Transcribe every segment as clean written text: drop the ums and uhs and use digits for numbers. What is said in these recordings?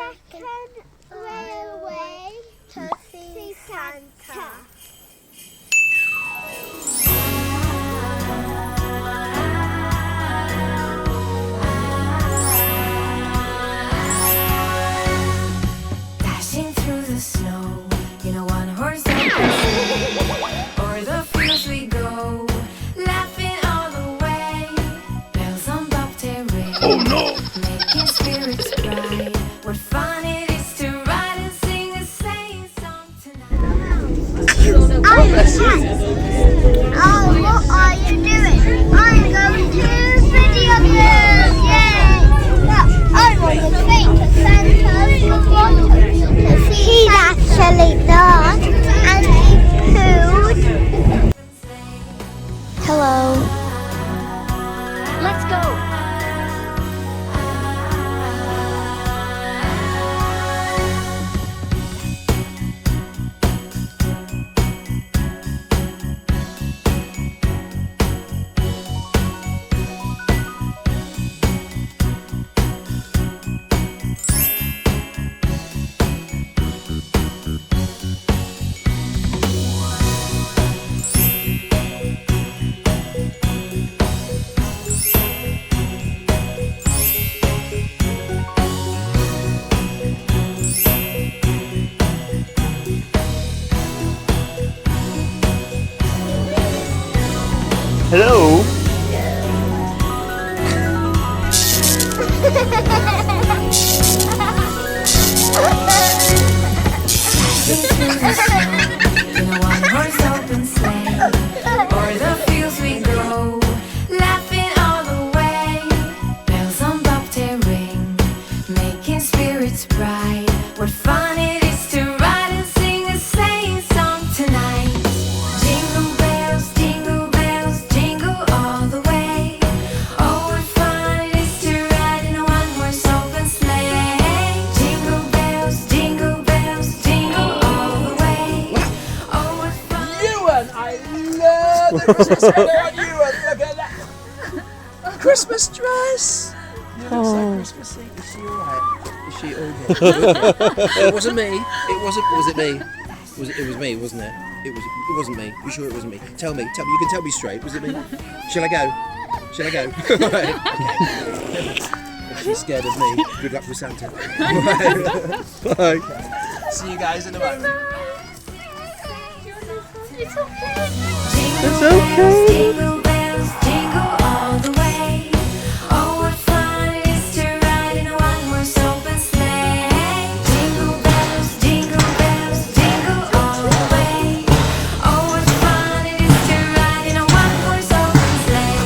Brecon Railway to see Santa. Dashing through the snow in a one-horse open sleigh. O'er the fields we go, laughing all the way. Bells on bobtail ring. Oh no! Making spirits bright. What fun it is to ride and sing a sleighing song tonight. Oh, what are you doing? I'm going to video game. Yay! I want to take to Santa's Grotto to see He's actually not, and he pooed. Hello. Let's go. Hello? In a one-horse open sleigh, o'er the fields we go, laughing all the way. Bells on bobtail ring, making spirits bright. What fun it is to ride and sing a sleighing song tonight. Jingle bells, jingle all the way. Oh, what fun it is to ride in a one-horse open sleigh. Jingle bells, jingle all the way. Oh, what fun. Ewan, I love the Christmas sweater on Ewan. Look at that. Christmas dress. You look so Christmassy. Is she alright? Is she all good? It wasn't me. Was it me? It was me, wasn't it? It wasn't me. You sure it wasn't me? Tell me. You can tell me straight. Was it me? Shall I go? Right. Okay. If she's scared of me, good luck with Santa. Right. Bye. See you guys in a moment. It's okay. It's okay. Jingle bells, jingle all the way. Oh, what fun it is to ride in a one-horse open sleigh. Jingle bells, jingle all the way. Oh, what fun it is to ride in a one-horse open sleigh.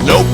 Nope.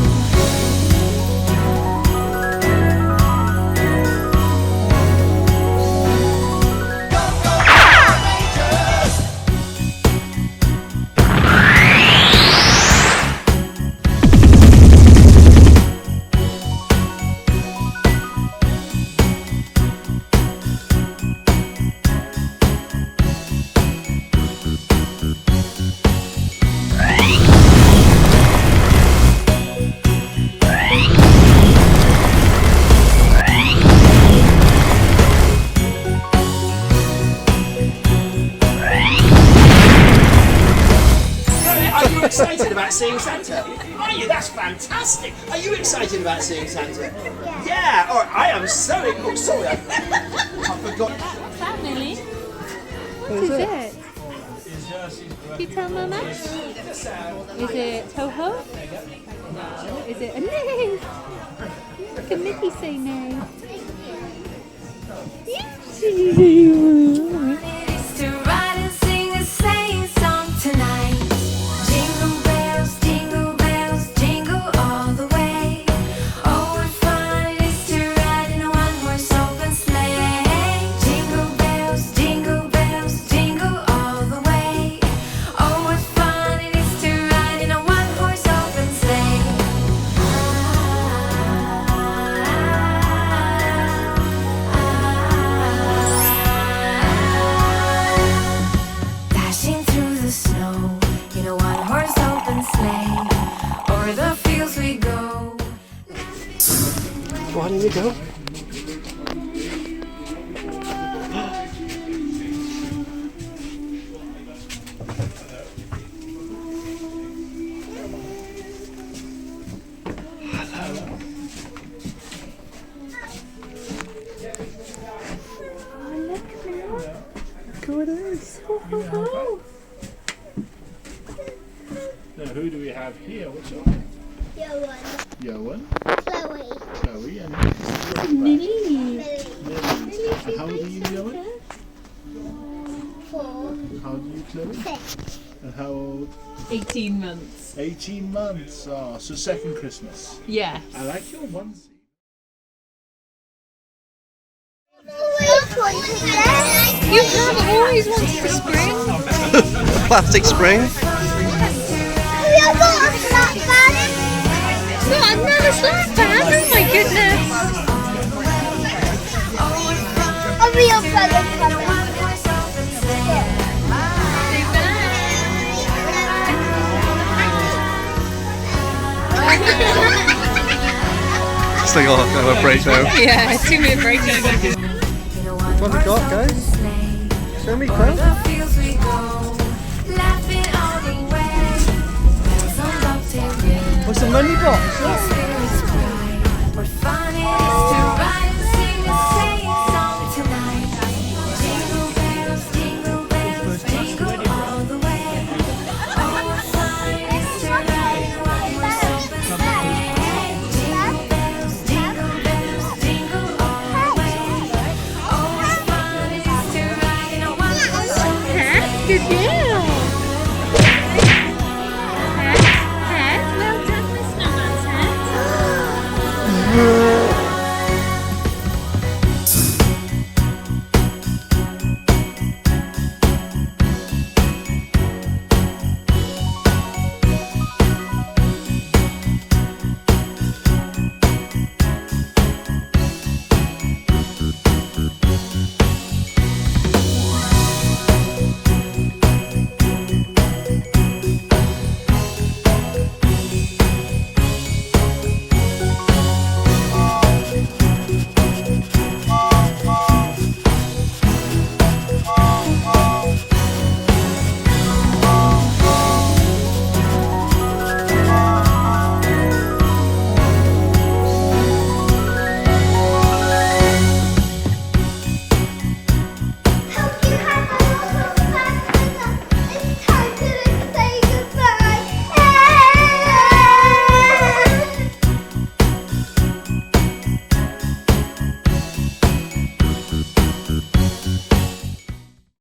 Are you excited about seeing Santa? Are you? That's fantastic. Are you excited about seeing Santa? Yeah. All right. I am so. Oh, sorry. I forgot. Family? What is it? Can you tell Mama? Is it Toho? No. Is it a no? Can Mickey say no? It is to ride and sing a sleighing song tonight. Jingle bells, jingle all the way. Oh, what fun it is to ride in a one-horse open sleigh. Jingle bells, jingle all the way. Oh, what fun it is to ride in a one-horse open sleigh. Dashing through the snow in a one-horse open sleigh. O'er the fields we go. Why didn't you go? Now, who do we have here? What's your name? Johan. Johan, Chloe. Chloe, and Lily. Lily. And how old are you, Johan? 4, How old are you, Chloe? 6. And how old? 18 months. 18 months. Oh, so second Christmas. Yes. I like your onesie. You have always wanted a spring. Plastic spring. Have you got a flat fan? Not another slap fan. Oh my goodness. I'll be your brother coming. It's like a break now. Yeah, 2-minute break. What have we got, guys? Show me, Chloe. The fields we go, laughing all the way. Bells on bobtail ring. What's the money box?